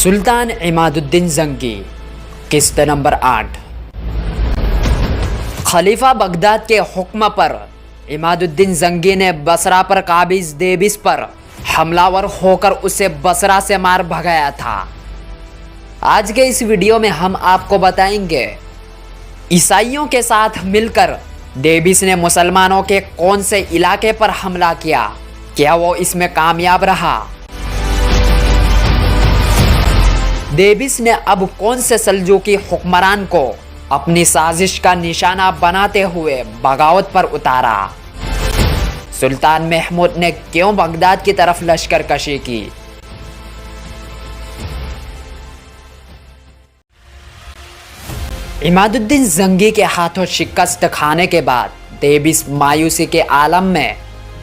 سلطان عماد الدین زنگی، قسط نمبر 8۔ خلیفہ بغداد کے حکم پر عماد الدین زنگی نے بصرہ پر قابض دیبس پر حملہ ور ہو کر اسے بصرہ سے مار بھگایا تھا۔ آج کے اس ویڈیو میں ہم آپ کو بتائیں گے عیسائیوں کے ساتھ مل کر دیبس نے مسلمانوں کے کون سے علاقے پر حملہ کیا، کیا وہ اس میں کامیاب رہا؟ دیبس نے اب کون سے سلجوقی حکمران کو اپنی سازش کا نشانہ بناتے ہوئے بغاوت پر اتارا؟ سلطان محمود نے کیوں بغداد کی طرف لشکر کشی کی؟ عماد الدین زنگی کے ہاتھوں شکست کھانے کے بعد دیبس مایوسی کے عالم میں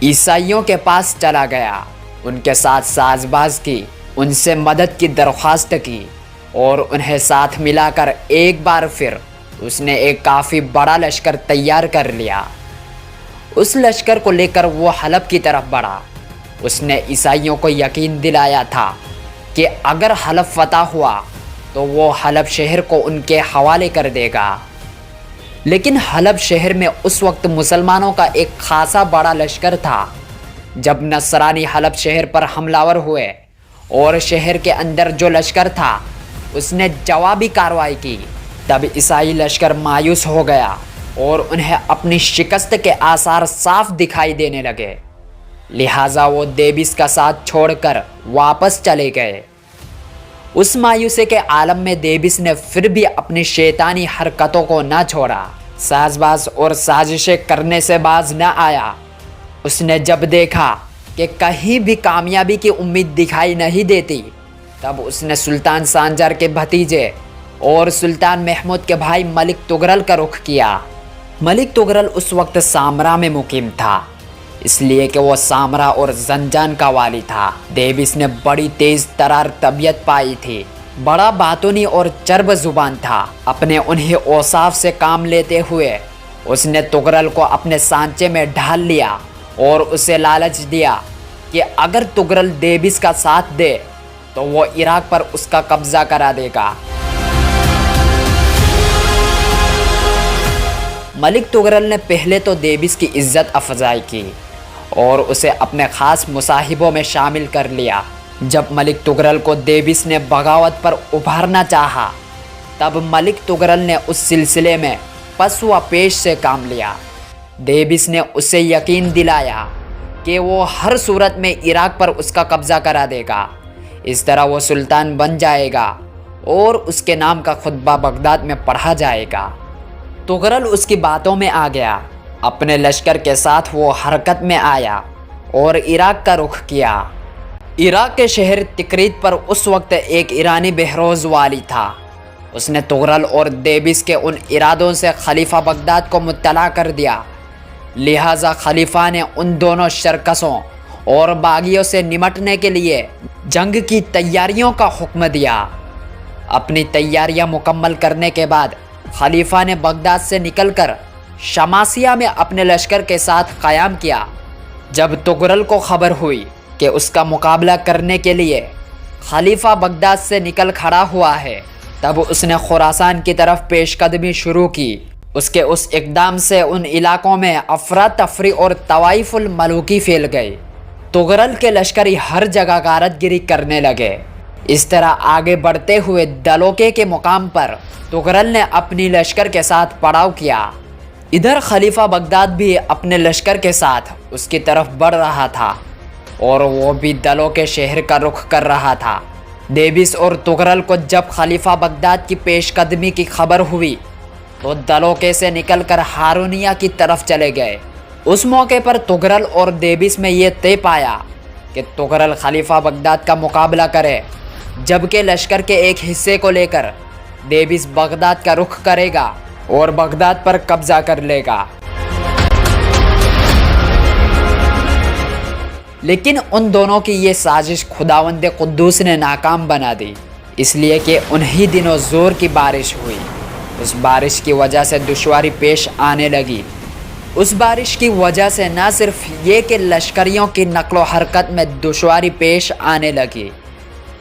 عیسائیوں کے پاس چلا گیا، ان کے ساتھ ساز باز کی، ان سے مدد کی درخواست کی اور انہیں ساتھ ملا کر ایک بار پھر اس نے ایک کافی بڑا لشکر تیار کر لیا۔ اس لشکر کو لے کر وہ حلب کی طرف بڑھا۔ اس نے عیسائیوں کو یقین دلایا تھا کہ اگر حلب فتح ہوا تو وہ حلب شہر کو ان کے حوالے کر دے گا۔ لیکن حلب شہر میں اس وقت مسلمانوں کا ایک خاصا بڑا لشکر تھا۔ جب نصرانی حلب شہر پر حملہ ور ہوئے اور شہر کے اندر جو لشکر تھا اس نے جوابی کارروائی کی، تب عیسائی لشکر مایوس ہو گیا اور انہیں اپنی شکست کے آثار صاف دکھائی دینے لگے، لہٰذا وہ دیبس کا ساتھ چھوڑ کر واپس چلے گئے۔ اس مایوسی کے عالم میں دیبس نے پھر بھی اپنی شیطانی حرکتوں کو نہ چھوڑا، ساز باز اور سازشیں کرنے سے باز نہ آیا۔ اس نے جب دیکھا کہ کہیں بھی کامیابی کی امید دکھائی نہیں دیتی، تب اس نے سلطان سانجر کے بھتیجے اور سلطان محمود کے بھائی ملک تغرل کا رخ کیا۔ ملک تغرل اس وقت سامرا میں مقیم تھا، اس لیے کہ وہ سامرا اور زنجان کا والی تھا۔ دیبس نے بڑی تیز ترار طبیعت پائی تھی، بڑا باطنی اور چرب زبان تھا۔ اپنے انہی اوصاف سے کام لیتے ہوئے اس نے تغرل کو اپنے سانچے میں ڈھال لیا اور اسے لالچ دیا کہ اگر تغرل دیبس کا ساتھ دے تو وہ عراق پر اس کا قبضہ کرا دے گا۔ ملک تغرل نے پہلے تو دیبس کی عزت افزائی کی اور اسے اپنے خاص مصاحبوں میں شامل کر لیا۔ جب ملک تغرل کو دیبس نے بغاوت پر ابھارنا چاہا، تب ملک تغرل نے اس سلسلے میں پس و پیش سے کام لیا۔ دیبس نے اسے یقین دلایا کہ وہ ہر صورت میں عراق پر اس کا قبضہ کرا دے گا، اس طرح وہ سلطان بن جائے گا اور اس کے نام کا خطبہ بغداد میں پڑھا جائے گا۔ تغرل اس کی باتوں میں آ گیا۔ اپنے لشکر کے ساتھ وہ حرکت میں آیا اور عراق کا رخ کیا۔ عراق کے شہر تکریت پر اس وقت ایک ایرانی بہروز والی تھا۔ اس نے تغرل اور دیبس کے ان ارادوں سے خلیفہ بغداد کو مطلع کر دیا، لہٰذا خلیفہ نے ان دونوں شرکسوں اور باغیوں سے نمٹنے کے لیے جنگ کی تیاریوں کا حکم دیا۔ اپنی تیاریاں مکمل کرنے کے بعد خلیفہ نے بغداد سے نکل کر شماسیہ میں اپنے لشکر کے ساتھ قیام کیا۔ جب تغرل کو خبر ہوئی کہ اس کا مقابلہ کرنے کے لیے خلیفہ بغداد سے نکل کھڑا ہوا ہے، تب اس نے خراسان کی طرف پیش قدمی شروع کی۔ اس کے اس اقدام سے ان علاقوں میں افراتفری اور طوائف الملوکی پھیل گئی۔ تغرل کے لشکری ہر جگہ غارت گیری کرنے لگے۔ اس طرح آگے بڑھتے ہوئے دلوکے کے مقام پر تغرل نے اپنی لشکر کے ساتھ پڑاؤ کیا۔ ادھر خلیفہ بغداد بھی اپنے لشکر کے ساتھ اس کی طرف بڑھ رہا تھا اور وہ بھی دلوکے شہر کا رخ کر رہا تھا۔ دیبس اور تغرل کو جب خلیفہ بغداد کی پیش قدمی کی خبر ہوئی تو دلوکے سے نکل کر ہارونیہ کی طرف چلے گئے۔ اس موقع پر تغرل اور دیبس میں یہ طے پایا کہ تغرل خلیفہ بغداد کا مقابلہ کرے، جبکہ لشکر کے ایک حصے کو لے کر دیبس بغداد کا رخ کرے گا اور بغداد پر قبضہ کر لے گا۔ لیکن ان دونوں کی یہ سازش خداوند قدوس نے ناکام بنا دی، اس لیے کہ انہی دنوں زور کی بارش ہوئی۔ اس بارش کی وجہ سے دشواری پیش آنے لگی۔ اس بارش کی وجہ سے نہ صرف یہ کہ لشکریوں کی نقل و حرکت میں دشواری پیش آنے لگی،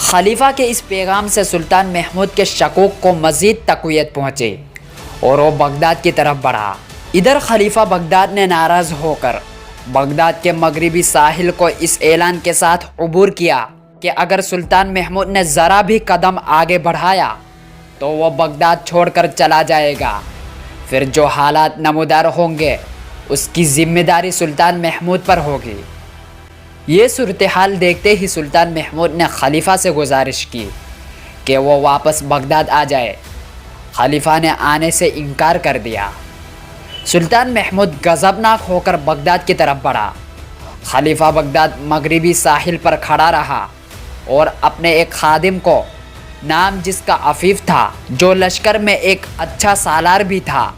خلیفہ کے اس پیغام سے سلطان محمود کے شکوک کو مزید تقویت پہنچی اور وہ بغداد کی طرف بڑھا۔ ادھر خلیفہ بغداد نے ناراض ہو کر بغداد کے مغربی ساحل کو اس اعلان کے ساتھ عبور کیا کہ اگر سلطان محمود نے ذرا بھی قدم آگے بڑھایا تو وہ بغداد چھوڑ کر چلا جائے گا، پھر جو حالات نمودار ہوں گے اس کی ذمہ داری سلطان محمود پر ہوگی۔ یہ صورتحال دیکھتے ہی سلطان محمود نے خلیفہ سے گزارش کی کہ وہ واپس بغداد آ جائے۔ خلیفہ نے آنے سے انکار کر دیا۔ سلطان محمود غضبناک ہو کر بغداد کی طرف بڑھا۔ خلیفہ بغداد مغربی ساحل پر کھڑا رہا اور اپنے ایک خادم کو، نام جس کا عفیف تھا، جو لشکر میں ایک اچھا سالار بھی تھا،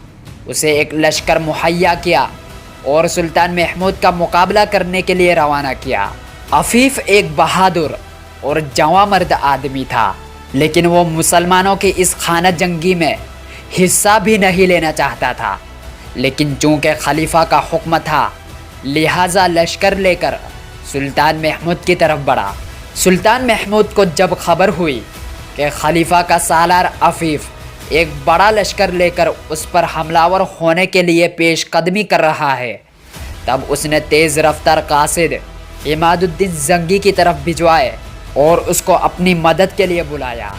اسے ایک لشکر مہیا کیا اور سلطان محمود کا مقابلہ کرنے کے لیے روانہ کیا۔ عفیف ایک بہادر اور جواں مرد آدمی تھا، لیکن وہ مسلمانوں کی اس خانہ جنگی میں حصہ بھی نہیں لینا چاہتا تھا، لیکن چونکہ خلیفہ کا حکم تھا لہٰذا لشکر لے کر سلطان محمود کی طرف بڑھا۔ سلطان محمود کو جب خبر ہوئی کہ خلیفہ کا سالار عفیف ایک بڑا لشکر لے کر اس پر حملہ آور ہونے کے لیے پیش قدمی کر رہا ہے، تب اس نے تیز رفتار قاصد عماد الدین زنگی کی طرف بھجوائے اور اس کو اپنی مدد کے لیے بلایا۔